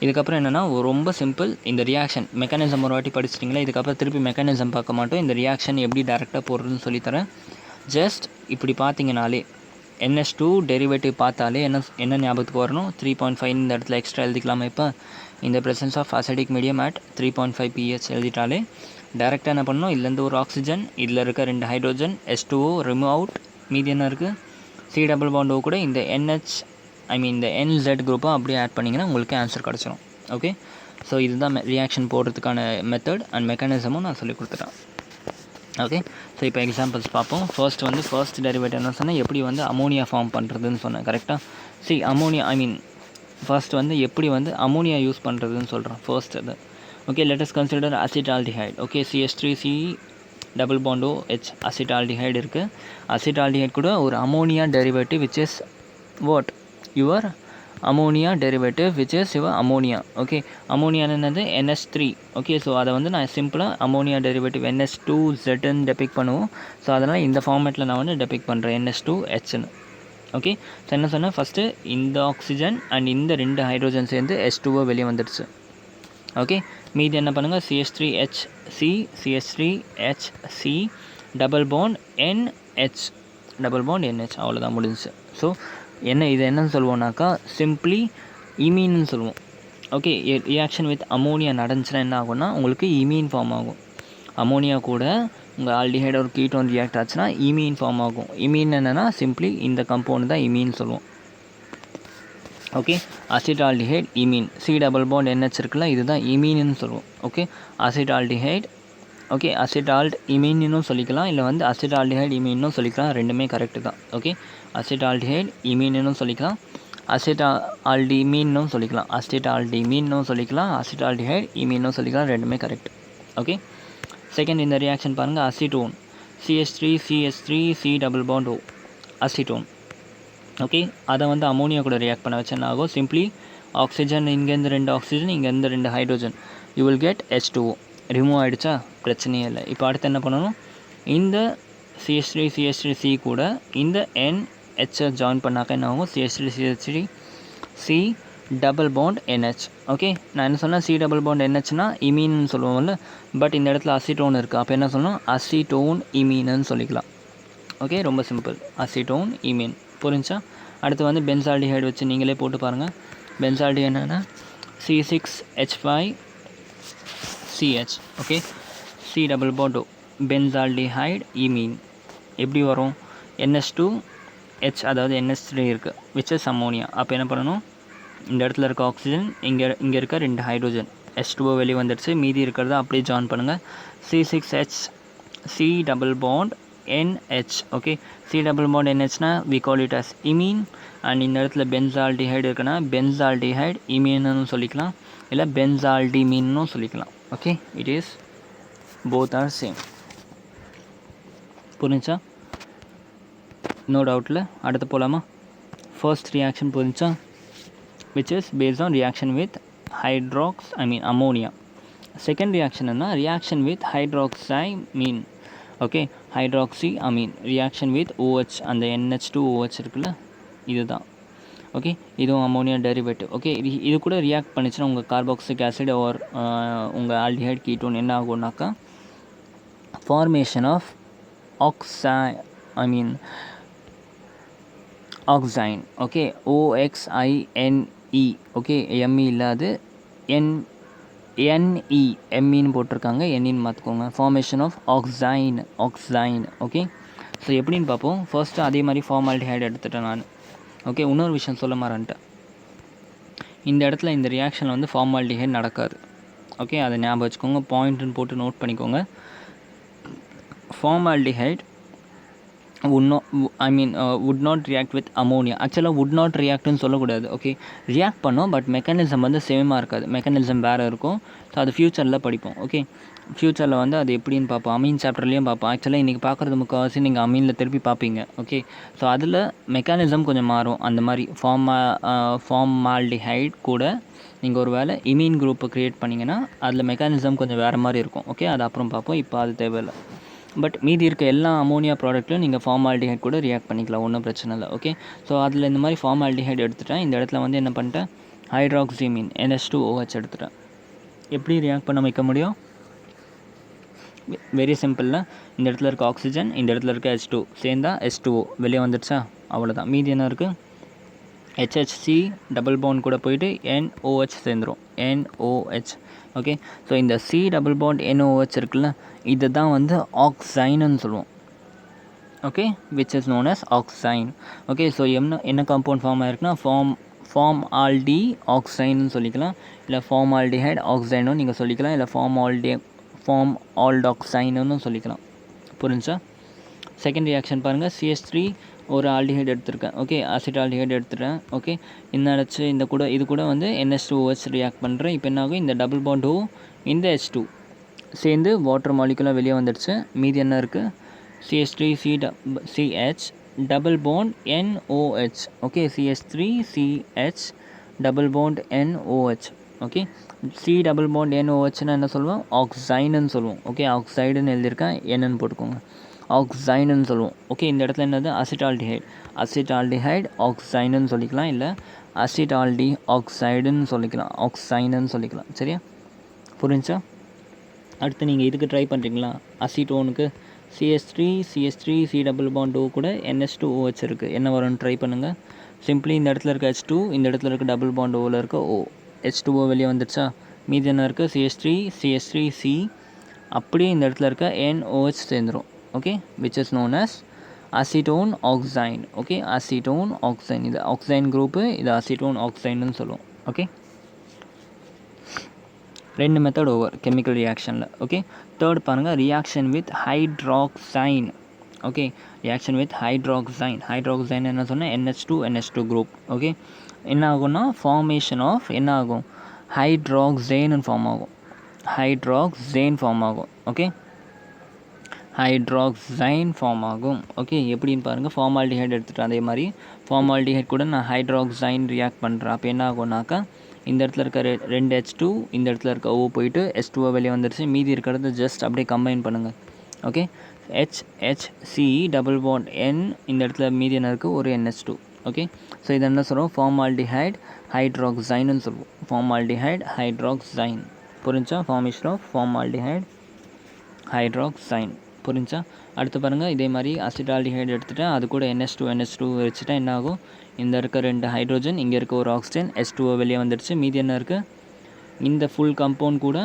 இதுக்கப்புறம் என்னென்னா ரொம்ப சிம்பிள். இந்த ரியாக்ஷன் மெக்கானிசம் ஒரு வாட்டி படிச்சிட்டிங்களா, இதுக்கப்புறம் திருப்பி மெக்கானிசம் பார்க்க மாட்டோம். இந்த ரியாக்ஷன் எப்படி டேரெக்டாக போடுறதுன்னு சொல்லித்தரேன். ஜஸ்ட் இப்படி பார்த்தீங்கனாலே NH2 டெரிவேட்டிவ் பார்த்தாலே என்ன ஞாபகத்துக்கு வரணும், 3.5 இந்த இடத்துல எக்ஸ்ட்ரா எழுதிக்கலாமா. இப்போ இந்த presence of acidic medium at 3.5 pH எழுதிட்டாலே டேரெக்டாக என்ன பண்ணணும், இதுலேருந்து ஒரு ஆக்சிஜன், இதில் இருக்க 2 ஹைட்ரோஜன் H2O ரிமூவ் அவுட், மீதி என்ன இருக்குது C டபுள் பாண்டோ கூட இந்த இந்த NZ குரூப்பாக அப்படியே ஆட் பண்ணிங்கன்னா உங்களுக்கு ஆன்சர் கிடச்சிரும். ஓகே, ஸோ இதுதான் ரியாக்ஷன் போடுறதுக்கான மெத்தட் அண்ட் மெக்கானிசமும் நான் சொல்லி கொடுத்துட்டேன். ஓகே, ஸோ இப்போ எக்ஸாம்பிள்ஸ் பார்ப்போம். ஃபர்ஸ்ட் டெரிவேட்டிவ் என்ன சொன்னேன், எப்படி வந்து அமோனியா ஃபார்ம் பண்ணுறதுன்னு சொன்னேன். கரெக்டாக அமோனியா ஃபர்ஸ்ட் வந்து எப்படி வந்து அமோனியா யூஸ் பண்ணுறதுன்னு சொல்கிறேன். ஃபர்ஸ்ட் அது okay, let us consider acetaldehyde. Okay, CH3C double பாண்டோ H அசிட்டால்டிஹைடு இருக்குது. அசிட்டால்டிஹைட் கூட ஒரு ammonia derivative which is what your ammonia derivative which is your ammonia. Okay, ammonia என்னது NH3. ஓகே, ஸோ அதை வந்து நான் சிம்பிளாக அமோனியா டெரிவேட்டிவ் NH2Zன்னு டெபிக் பண்ணுவோம். ஸோ அதனால் இந்த ஃபார்மேட்டில் நான் வந்து டெபிக் பண்ணுறேன் NH2Hன்னு. ஓகே, ஸோ என்ன சொன்னேன், ஃபஸ்ட்டு இந்த ஆக்சிஜன் அண்ட் இந்த 2 ஹைட்ரோஜன் சேர்ந்து H2O வெளியே வந்துடுச்சு. ஓகே, மீதி என்ன பண்ணுங்கள், CH3HC CH3HC double bond NH அவ்வளோதான் முடிஞ்சிச்சு. ஸோ இது என்னன்னு சொல்லுவோம்னாக்கா சிம்பிளி இமீன்னு சொல்லுவோம். ஓகே, ரியாக்ஷன் வித் அமோனியா நடந்துச்சுன்னா என்ன ஆகும்னா உங்களுக்கு இமீன் ஃபார்ம் ஆகும். அமோனியா கூட உங்கள் ஆல்டிஹைட் ஒரு கீட்டோன் ரியாக்ட் ஆச்சுன்னா இமீன் ஃபார்ம் ஆகும். இமீன் என்னென்னா சிம்பிளி இந்த கம்பவுண்ட் தான் இமீன் சொல்லுவோம். Okay, acetaldehyde imine, C double bond NH இருக்குல்ல, இதுதான் இமீன்னு சொல்லுவோம். ஓகே, அசிட்டால்டிஹைட், ஓகே அசிட்டால்ட் இமீனும் சொல்லிக்கலாம், இல்லை வந்து அசிட்டால்டிஹைட் இமீனும் சொல்லிக்கலாம், ரெண்டுமே கரெக்டு தான். ஓகே, அசிட்டால்டிஹைட் இமீனும் சொல்லிக்கலாம், அசிட்டால்டிமீனும் சொல்லிக்கலாம், அசிட்டால்டிமீனும் சொல்லிக்கலாம், அசிட்டால்டிஹைட் இமீனும் சொல்லிக்கலாம், ரெண்டுமே கரெக்ட். ஓகே, செகண்ட் இந்த ரியாக்ஷன் பாருங்கள், acetone CH3CH3 C double bond O, acetone. Okay, அதை வந்து அமோனியா கூட ரியாக்ட் பண்ண வச்சு என்ன ஆகும், சிம்பிளி ஆக்சிஜன் இங்கேருந்து 2 ஆக்சிஜன், இங்கேருந்து 2 hydrogen, you will get H2O. Remove ஆகிடுச்சா, பிரச்சனையே இல்லை. இப்போ அடுத்து என்ன பண்ணணும், இந்த CH3CH3C கூட இந்த NH ஜாயின் பண்ணாக்க என்ன ஆகும், CH3CH3 C double bond NH. Okay, நான் என்ன சொன்னேன், C டபுள் பாண்ட் NHனா இமீன்னு சொல்லுவோம்ல, பட் இந்த இடத்துல அசிட்டோன் இருக்குது, அப்போ என்ன சொல்லணும், அசிட்டோன் இமீனுன்னு சொல்லிக்கலாம். ஓகே, ரொம்ப சிம்பிள், அசிட்டோன் இமீன். புரிஞ்சா? அடுத்து வந்து பென்சால்டிஹைடு வச்சு நீங்களே போட்டு பாருங்கள். பென்சால்டிஹைடு என்னென்னா C6H5CH. Okay, C double bond O, benzaldehyde imine. எப்படி வரும், NH2H, அதாவது NH3 இருக்குது, விச் இஸ் அமோனியா. அப்போ என்ன பண்ணணும், இந்த இடத்துல இருக்க ஆக்சிஜன், இங்கே இருக்க 2 ஹைட்ரோஜன், H2O வெளியே வந்துடுச்சு, மீதி இருக்கிறத அப்படியே ஜாயின் பண்ணுங்கள். C6H C double bond NH. Okay, C double bond NHனா we call it as imine, and இந்த இடத்துல பென்சால்டிஹைடு இருக்குன்னா பென்சால்டிஹைடு இமீன்னு சொல்லிக்கலாம், இல்லை பென்சால்டிமீன்னு சொல்லிக்கலாம். Okay, it is both are same. புரிஞ்சா? நோ டவுட்டில் அடுத்து போகலாமா? ஃபர்ஸ்ட் ரியாக்ஷன் புரிஞ்சா, which is based on reaction with ammonia. Second reaction என்ன, reaction with hydroxyamine. Okay, hydroxyamine reaction with OH, அந்த NH2OH இருக்குல்ல, இதுதான். ஓகே, இதுவும் அமோனியா டெரிவேட்டிவ். ஓகே, இது கூட ரியாக்ட் பண்ணிச்சுன்னா உங்கள் கார்பாக்சிக் ஆசிட் ஆர் உங்கள் ஆல்டிஹைட் கீட்டோன் என்ன ஆகும்னாக்கா, formation of oxime. Okay, OXINE. Okay, ME இல்லாது NE எம்இன்னு போட்டிருக்காங்க, எண்ணின்னு பார்த்துக்கோங்க. Formation of oxime. Okay, so எப்படின்னு பார்ப்போம். ஃபர்ஸ்ட்டு அதே மாதிரி ஃபார்மால்டிஹைடு எடுத்துட்டேன் நான். ஓகே, இன்னொரு விஷயம் சொல்ல மாறேன்ட்டேன், இந்த இடத்துல இந்த ரியாக்ஷனில் வந்து ஃபார்மால்டிஹைடு நடக்காது. ஓகே, அதை ஞாபகம் வச்சுக்கோங்க, பாயிண்ட்டுன்னு போட்டு நோட் பண்ணிக்கோங்க. Formaldehyde would not react with ammonia. ஆக்சுவலாக would not reactன்னு சொல்லக்கூடாது. ஓகே, ரியாக்ட் பண்ணோம், பட் மெக்கானிசம் வந்து சேமாக இருக்காது, மெக்கானிசம் வேறு இருக்கும். ஸோ அது ஃப்யூச்சரில் படிப்போம். ஓகே, ஃப்யூச்சரில் வந்து அது எப்படின்னு பார்ப்போம், அமீன் சாப்டர்லேயும் பார்ப்போம். ஆக்சுவலாக இன்றைக்கி பார்க்குறது முக்கால்வாசி நீங்கள் அமீனில் திருப்பி பார்ப்பீங்க. ஓகே, ஸோ அதில் மெக்கானிசம் கொஞ்சம் மாறும். அந்த மாதிரி ஃபார்மால்டிஹைட் கூட நீங்கள் ஒரு வேளை இமீன் குரூப்பை க்ரியேட் பண்ணிங்கன்னா அதில் மெக்கானிசம் கொஞ்சம் வேறு மாதிரி இருக்கும். ஓகே, அது அப்புறம் பார்ப்போம், இப்போ அது தேவையில்லை. பட் மீதி இருக்க எல்லா அமோனியா ப்ராடக்ட்லையும் நீங்கள் ஃபார்மால்டிஹைட் கூட ரியாக்ட் பண்ணிக்கலாம், ஒன்றும் பிரச்சனை இல்லை. ஓகே, ஸோ அதில் இந்த மாதிரி ஃபார்மால்டிஹைட் எடுத்துட்டேன், இந்த இடத்துல வந்து என்ன பண்ணிட்டேன், ஹைட்ராக்சிமீன் NH2OH எடுத்துட்டேன். எப்படி ரியாக்ட் பண்ண வைக்க முடியும், வெரி சிம்பிளில், இந்த இடத்துல இருக்க ஆக்சிஜன், இந்த இடத்துல இருக்க H2 சேர்ந்தா H2O வெளியே வந்துடுச்சா, அவ்வளோதான். மீதி என்ன இருக்குது, HHC டபுள் பாண்ட் கூட போயிட்டு NOH சேர்ந்துடும், NOH. ஓகே, ஸோ இந்த C டபுள் பாண்ட் NOH இருக்குல்ல, இதை தான் வந்து ஆக்சைன்னு சொல்லுவோம். Okay, which is known as oxime. Okay, so என்ன காம்பவுண்ட் ஃபார்ம் ஆயிருக்குன்னா ஃபார்மால்டி ஆக்சைன்னு சொல்லிக்கலாம், இல்லை ஃபார்மால்டிஹைட் ஆக்சைனும் நீங்கள் சொல்லிக்கலாம், இல்லை ஃபார்மால்டாக்சைனுன்னு சொல்லிக்கலாம். புரிஞ்சா? செகண்ட் ரியாக்ஷன் பாருங்கள், CH3 ஒரு ஆல்டிஹைட் எடுத்திருக்கேன். ஓகே, அசிட்டால்டிஹைட் எடுத்துட்டேன். ஓகே, என்ன அடைச்சு இது கூட வந்து NH2OH ரியாக்ட் பண்ணுறேன். இப்போ என்ன ஆகும், இந்த டபுள் பாண்ட் O இந்த H2 சேர்ந்து வாட்டர் மாலிகுலாக வெளியே வந்துடுச்சு. மீதி என்ன இருக்குது, CH3CH double bond NOH. Okay, CH3CH double bond NOH. Okay, C double bond NOHனா என்ன சொல்லுவோம், ஆக்சைனுன்னு சொல்லுவோம். ஓகே, ஆக்சைடுன்னு எழுதியிருக்கேன், என்னன்னு போட்டுக்கோங்க, ஆக்சைனுன்னு சொல்லுவோம். ஓகே, இந்த இடத்துல என்னது, அசிட்டால்டிஹைட் ஆக்சைனுன்னு சொல்லிக்கலாம், இல்லை ஆக்சைடுன்னு சொல்லிக்கலாம். சரியா? புரிஞ்சா? அடுத்து நீங்கள் இதுக்கு ட்ரை பண்ணுறீங்களா, அசிட்டோனுக்கு CH3 C double bond O கூட NH2OH இருக்குது, என்ன வரும்னு ட்ரை பண்ணுங்கள். சிம்பிளி இந்த இடத்துல இருக்க H2, இந்த இடத்துல இருக்க டபுள் பாண்ட் Oவில் இருக்க O, H2O வெளியே வந்துடுச்சா, மீதி என்ன இருக்குது, CH3 C அப்படியே இந்த இடத்துல இருக்க NOH சேர்ந்துடும். Okay, which is known as acetone oxime. Okay, acetone oxime. இது ஆக்சைன் குரூப்பு, இது அசிட்டோன் ஆக்சைன்னு சொல்லுவோம். ஓகே, 2 மெத்தட் ஓவர் கெமிக்கல் ரியாக்ஷனில். ஓகே, தேர்ட் பாருங்கள், reaction with hydrazine. Okay, reaction with hydrazine. Hydrazine என்ன சொன்னால் NH2 குரூப். ஓகே, என்ன ஆகும்னா ஃபார்மேஷன் ஆஃப் என்ன ஆகும், ஹைட்ராக்சைன்னு ஃபார்ம் ஆகும். ஹைட்ராக்சைன் ஃபார்ம் ஆகும். ஓகே, ஹைட்ராக்சைன் ஃபார்ம் ஆகும். ஓகே, எப்படின்னு பாருங்கள், ஃபார்மால்டிஹைட் எடுத்துகிட்டு அதே மாதிரி ஃபார்மால்டிஹைட் கூட நான் ஹைட்ராக்சைன் ரியாக்ட் பண்ணுறேன். அப்போ என்ன ஆகும்னாக்கா இந்த இடத்துல இருக்க 2 H2 இந்த இடத்துல இருக்க O போயிட்டு H2O வெளியே வந்துருச்சு. மீதி இருக்கிறது ஜஸ்ட் அப்படியே கம்பைன் பண்ணுங்கள். Okay, HHC double bond N இந்த இடத்துல மீதி என்ன இருக்குது, ஒரு NH2. ஓகே, ஸோ இதை என்ன சொல்கிறோம், ஃபார்மால்டிஹைட் ஹைட்ராக்சைன்னு சொல்லுவோம். ஃபார்மால்டிஹைட் ஹைட்ராக்சைன். புரிஞ்சா, ஃபார்மேஷன் ஆஃப் ஃபார்மால்டிஹைட் ஹைட்ராக்சைன். புரிஞ்சா. அடுத்து பாருங்கள், இதே மாதிரி அசிட்டால்டிஹைடு எடுத்துகிட்டேன், அது கூட NH2 வச்சுட்டா என்ன ஆகும், இந்த இருக்க 2 ஹைட்ரோஜன், இங்கே இருக்க ஒரு ஆக்சிஜன், H2O வெளியே வந்துடுச்சு. மீதி என்ன இருக்குது, இந்த ஃபுல் கம்பவுண்ட் கூட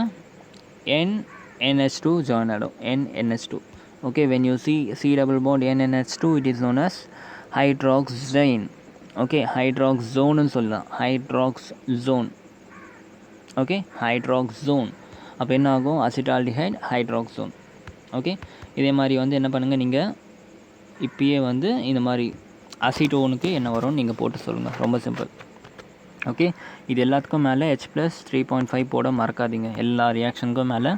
NNH2 ஜாயின் ஆகிடும். NNH2. Okay, when you see C double bond NNH2 it is known as hydroxyne. Okay, ஹைட்ராக்ஸோன்னு சொல்லலாம், ஹைட்ராக்ஸோன். ஓகே, ஹைட்ராக்ஸோன். அப்போ என்ன ஆகும், அசிட்டால்டிஹைட் ஹைட்ராக்ஸோன். ஓகே, இதே மாதிரி வந்து என்ன பண்ணுங்கள், நீங்கள் இப்பயே வந்து இந்த மாதிரி அசிட்டோனுக்கு என்ன வரும்னு நீங்கள் போட்டு சொல்லுங்கள். ரொம்ப சிம்பிள். ஓகே, இது எல்லாத்துக்கும் மேலே H+3.5 போட மறக்காதீங்க. எல்லா ரியாக்ஷனுக்கும் மேலே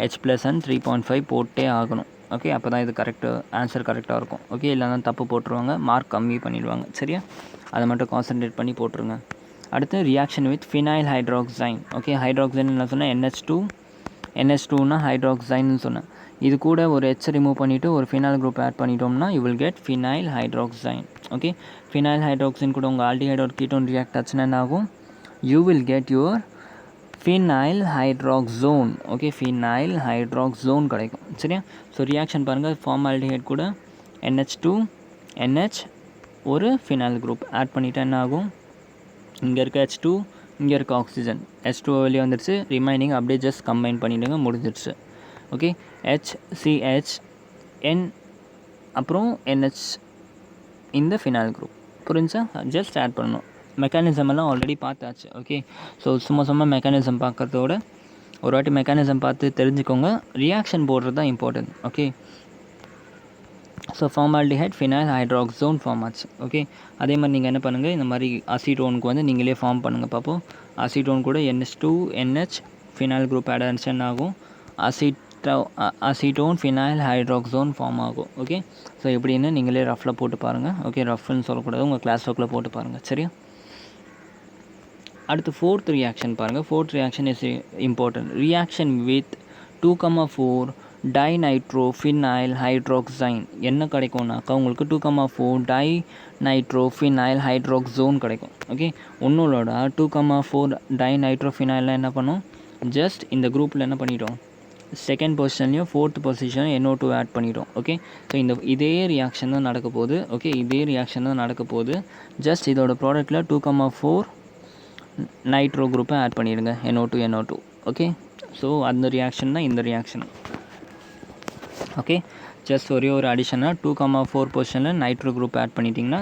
H+ and 3.5 போட்டே ஆகணும். ஓகே, அப்போ தான் இது ஆன்சர் கரெக்டாக இருக்கும். ஓகே, இல்லைனா தப்பு போட்டுருவாங்க, மார்க் கம்மி பண்ணிடுவாங்க. சரியா, அதை மட்டும் கான்சன்ட்ரேட் பண்ணி போட்டுருங்க. அடுத்து reaction with phenyl hydrazine. Okay, ஹைட்ராக்சைன் என்ன சொன்னால் NH2னா ஹைட்ராக்சைன்னு சொன்னேன். இது கூட ஒரு H ரிமூவ் பண்ணிவிட்டு ஒரு ஃபினால் குரூப் ஆட் பண்ணிட்டோம்னா you will get phenyl hydrazine. Okay, phenyl hydrazine கூட உங்கள் ஆல்டிஹைட் ஒரு கீட்டோன் ரியாக்ட் ஆச்சுன்னா என்ன ஆகும், you will get your phenyl hydrazone. Okay, phenyl hydrazone கிடைக்கும். சரியா, ஸோ ரியாக்ஷன் பாருங்கள், ஃபார்மால்டிஹைட் கூட NH2 NH ஒரு ஃபினைல் குரூப் ஆட் பண்ணிவிட்டு என்ன ஆகும், இங்கே இருக்க H2 இங்கே இருக்க ஆக்சிஜன், H2O வெளியே வந்துடுச்சு. ரிமைனிங் அப்படியே ஜஸ்ட் கம்பைன் பண்ணிவிடுங்க, முடிஞ்சிடுச்சு. ஓகே, HCH N அப்புறம் NH இந்த ஃபினால் குரூப். புரிஞ்சா, ஜஸ்ட் ஆட் பண்ணணும். மெக்கானிசம் எல்லாம் ஆல்ரெடி பார்த்தாச்சு. ஓகே, ஸோ சும்மா மெக்கானிசம் பார்க்குறதோட ஒரு வாட்டி மெக்கானிசம் பார்த்து தெரிஞ்சுக்கோங்க, ரியாக்ஷன் போடுறது தான் important. Okay, so formaldehyde phenyl hydrazone form ஆச்சு. ஓகே, அதே மாதிரி நீங்கள் என்ன பண்ணுங்கள், இந்த மாதிரி அசிட்டோனுக்கு வந்து நீங்களே ஃபார்ம் பண்ணுங்கள் பார்ப்போம். அசிட்டோன் கூட NH2 NH phenyl group add ஆச்சு என்ன ஆகும், அசிட்டோன் ஃபினைல் ஹைட்ராக்ஸோன் ஃபார்ம் ஆகும். ஓகே, ஸோ எப்படின்னு நீங்களே ரஃப்பில் போட்டு பாருங்கள். ஓகே, ரஃப்னு சொல்லக்கூடாது, உங்கள் கிளாஸ் ஒர்க்கில் போட்டு பாருங்கள். சரியா, அடுத்து ஃபோர்த் ரியாக்ஷன் பாருங்கள். Fourth reaction is important. Reaction with 2,4 dinitrophenyl hydrazine. என்ன கிடைக்கும்னாக்கா உங்களுக்கு 2,4 டைநைட்ரோஃபினைல் ஹைட்ராக்ஸோன் கிடைக்கும். ஓகே, ஒன்னோட 2,4 டைநைட்ரோஃபினைல்லாம் என்ன பண்ணும், ஜஸ்ட் இந்த குரூப்பில் என்ன பண்ணிட்டோம், செகண்ட் பொசிஷன்லையும் ஃபோர்த் பொசிஷன் NO2 ஆட் பண்ணிட்டோம். ஓகே, ஸோ இதே ரியாக்ஷன் தான் நடக்க போகுது. ஓகே, இதே ரியாக்ஷன் தான் நடக்க போகுது. ஜஸ்ட் இதோட ப்ராடக்ட்டில் 2,4 நைட்ரோ குரூப்பை ஆட் பண்ணிடுங்க, NO2. ஓகே, ஸோ அந்த ரியாக்ஷன் தான் இந்த ரியாக்ஷன். ஓகே, ஜஸ்ட் ஒரே ஒரு அடிஷனாக 2,4 பொசிஷனில் நைட்ரோ குரூப் ஆட் பண்ணிட்டீங்கன்னா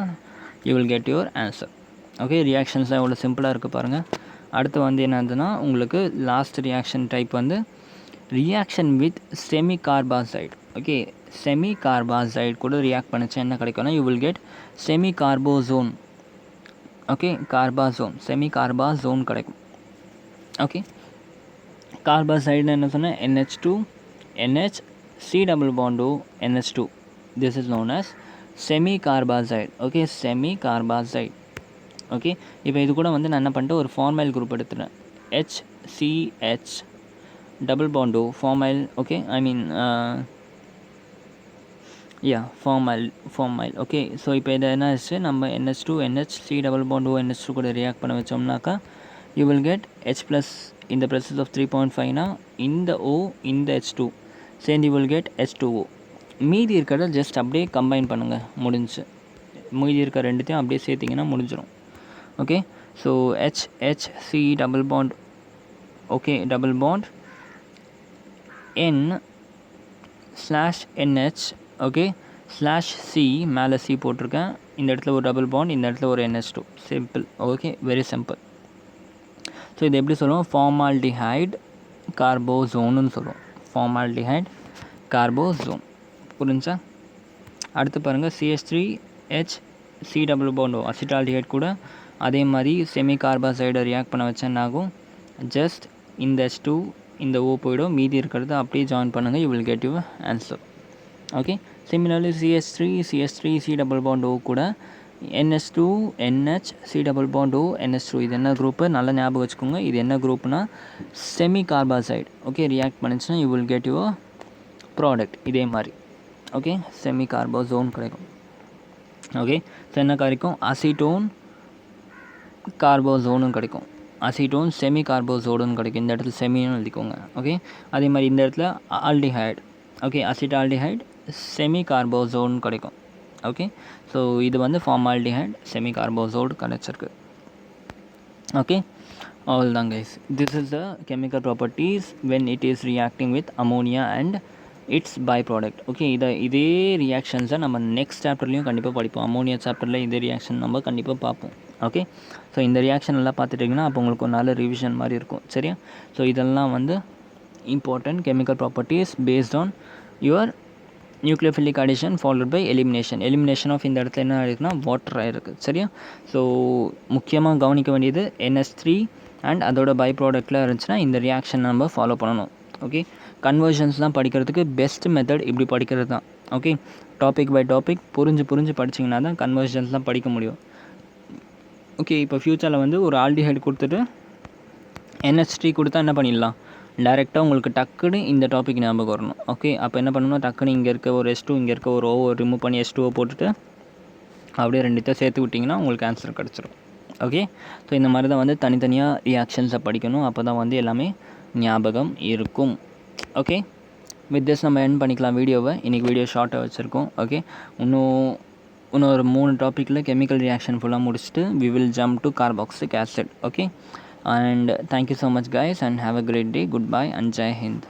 you will get your answer. Okay, ரியாக்ஷன்ஸ்லாம் எவ்வளோ சிம்பிளாக இருக்குது பாருங்கள். அடுத்து வந்து என்னதுன்னா உங்களுக்கு லாஸ்ட் ரியாக்ஷன் டைப் வந்து reaction with semicarbazide. Okay, semicarbazide கூட ரியாக்ட் பண்ணிச்சா என்ன கிடைக்கும்னா you will get semicarbazone. Okay, carbazone, semicarbazone கிடைக்கும். ஓகே, கார்பாசைடுன்னு என்ன சொன்னால் NH2 NH C double bond O NH2. This is known as semi carbazide. Okay, semicarbazide. Okay, இப்போ இது கூட வந்து நான் என்ன பண்ணிட்டேன், ஒரு ஃபார்மைல் குரூப் எடுத்துகிறேன், HCH double bond O formyl. Okay, I mean formyl. Okay, so இப்போ இதை என்ன ஆச்சு, நம்ம NH2 NH C double bond O NH2 கூட ரியாக்ட் பண்ண வச்சோம்னாக்கா யூ வில் கெட் H+ இந்த ப்ரெசஸ் ஆஃப் 3.5னா இந்த O இந்த H2 சேர்ந்து யூ வில் கெட் H2O. மீதி இருக்கிறத ஜஸ்ட் அப்படியே கம்பைன் பண்ணுங்கள், முடிஞ்சு. மீதி இருக்கிற ரெண்டுத்தையும் அப்படியே சேர்த்திங்கன்னா முடிஞ்சிடும். Okay, so HHC double bond. Okay, double bond N/NH okay /C மேலே C போட்டிருக்கேன். இந்த இடத்துல ஒரு டபுள் பாண்ட், இந்த இடத்துல ஒரு NH2. Simple. Okay, very simple. So இது எப்படி சொல்லுவோம்? ஃபார்மால்டிஹைட் கார்போசோன்னு சொல்லுவோம். ஃபார்மால்டிஹைட் கார்போசோன். புரிஞ்சா? அடுத்து பாருங்கள், CH3H C double bond O acetaldehyde கூட அதே மாதிரி செமி கார்பாசைடை ரியாக்ட் பண்ண வச்சா என்ன ஆகும்? ஜஸ்ட் இந்த H2 இந்த O போயிடும், மீதி இருக்கிறத அப்படியே ஜாயின் பண்ணுங்கள், you will get your answer. Okay, similarly CH3 C double bond O கூட NH2 NH C double bond O NH2 இது என்ன குரூப்பு? நல்லா ஞாபகம் வச்சுக்கோங்க. இது என்ன குரூப்னா செமி கார்பாசைடு. ஓகே, ரியாக்ட் பண்ணிச்சுன்னா you will get your product இதே மாதிரி. ஓகே, செமி கார்போசோன் கிடைக்கும். ஓகே, ஸோ என்ன கிடைக்கும்? அசிட்டோன் கார்போசோனும் கிடைக்கும். அசிட்டோன் செமி கார்போசோடுன்னு கிடைக்கும். இந்த இடத்துல செமின்னு எழுதிக்கோங்க. ஓகே, அதே மாதிரி இந்த இடத்துல ஆல்டிஹைடு. ஓகே, அசிட்டால்டிஹைடு செமி கார்போசோன் கிடைக்கும். ஓகே, ஸோ இது வந்து ஃபார்மால்டிஹைட் செமி கார்போசோடு கிடச்சிருக்கு. ஓகே, ஆல் தான் guys. This is the chemical properties when it is reacting with ammonia and it's by product. Okay, இதே ரியாக்ஷன்ஸை நம்ம நெக்ஸ்ட் சாப்டர்லேயும் கண்டிப்பாக படிப்போம். அமோனியா சாப்டரில் இதே ரியாக்ஷன் நம்ம கண்டிப்பாக பார்ப்போம். ஓகே, ஸோ இந்த ரியாக்ஷன் எல்லாம் பார்த்துட்டிங்கன்னா அப்போ உங்களுக்கு ஒரு நல்ல ரிவிஷன் மாதிரி இருக்கும். சரியா? ஸோ இதெல்லாம் வந்து important chemical properties based on your nucleophilic addition followed by elimination of இந்த இடத்துல என்ன இருக்குன்னா வாட்டர் ஆகிருக்கு. சரியா? ஸோ முக்கியமாக கவனிக்க வேண்டியது NH3 அண்ட் அதோட பை ப்ராடக்டில் இருந்துச்சுன்னா இந்த ரியாக்ஷன் நம்ம ஃபாலோ பண்ணணும். ஓகே, கன்வர்ஷன்ஸ்லாம் படிக்கிறதுக்கு பெஸ்ட் மெத்தட் இப்படி படிக்கிறது தான். ஓகே, டாபிக் பை டாபிக் புரிஞ்சு படிச்சிங்கன்னா தான் கன்வர்ஷன்ஸ்லாம் படிக்க முடியும். ஓகே, இப்போ ஃப்யூச்சரில் வந்து ஒரு ஆல்டிஹைடு கொடுத்துட்டு NH3 கொடுத்தா என்ன பண்ணிடலாம்? டைரெக்டாக உங்களுக்கு டக்குன்னு இந்த டாபிக் ஞாபகம் வரணும். ஓகே, அப்போ என்ன பண்ணணும்? டக்குன்னு இங்கே இருக்க ஒரு H2 இங்கே இருக்க ஒரு O ரிமூவ் பண்ணி H2O போட்டுட்டு அப்படியே ரெண்டுத்தையும் சேர்த்து விட்டிங்கன்னா உங்களுக்கு ஆன்சர் கிடச்சிரும். ஓகே, ஸோ இந்த மாதிரி தான் வந்து தனித்தனியாக ரியாக்ஷன்ஸை படிக்கணும். அப்போ தான் வந்து எல்லாமே ஞாபகம் இருக்கும். ஓகே, வித் திஸ் நம்ம எண்ட் பண்ணிக்கலாம் வீடியோவை. இன்றைக்கி வீடியோ ஷார்ட்டாக வச்சுருக்கோம். ஓகே, இன்னொரு 3 டாப்பிக்கில் கெமிக்கல் ரியாக்ஷன் ஃபுல்லாக முடிச்சுட்டு we will jump to carboxylic acid. Okay, and thank you so much guys and have a great day. Goodbye and Jai Hind.